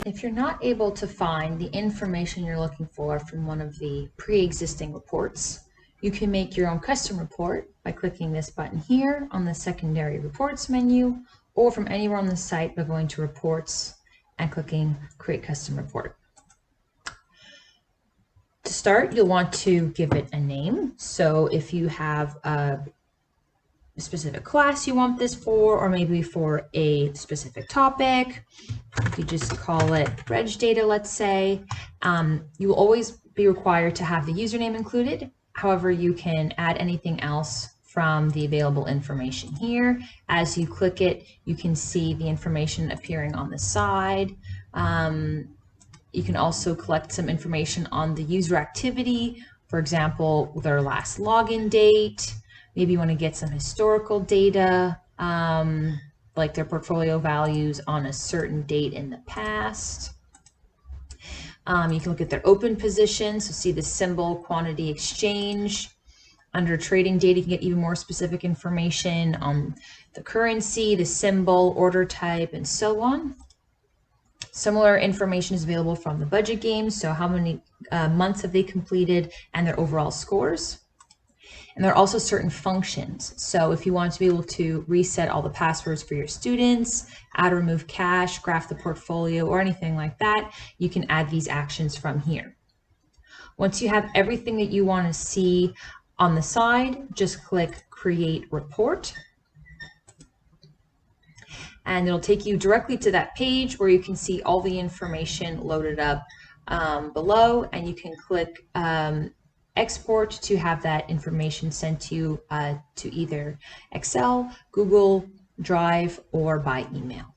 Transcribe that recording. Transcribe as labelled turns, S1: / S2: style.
S1: If you're not able to find the information you're looking for from one of the pre-existing reports, you can make your own custom report by clicking this button here on the secondary reports menu, or from anywhere on the site by going to reports and clicking create custom report. To start, you'll want to give it a name. So if you have a specific class you want this for, or maybe for a specific topic, you just call it reg data, let's say. You will always be required to have the username included. However, you can add anything else from the available information here. As you click it, you can see the information appearing on the side. You can also collect some information on the user activity, for example, their last login date. Maybe you want to get some historical data, like their portfolio values on a certain date in the past. You can look at their open position, so see the symbol, quantity, exchange. Under trading data, you can get even more specific information on the currency, the symbol, order type, and so on. Similar information is available from the budget games, so how many months have they completed and their overall scores. And there are also certain functions. So if you want to be able to reset all the passwords for your students, add or remove cash, graph the portfolio, or anything like that, you can add these actions from here. Once you have everything that you want to see on the side, just click Create Report. And it'll take you directly to that page where you can see all the information loaded up below, and you can click export to have that information sent to you to either Excel, Google Drive, or by email.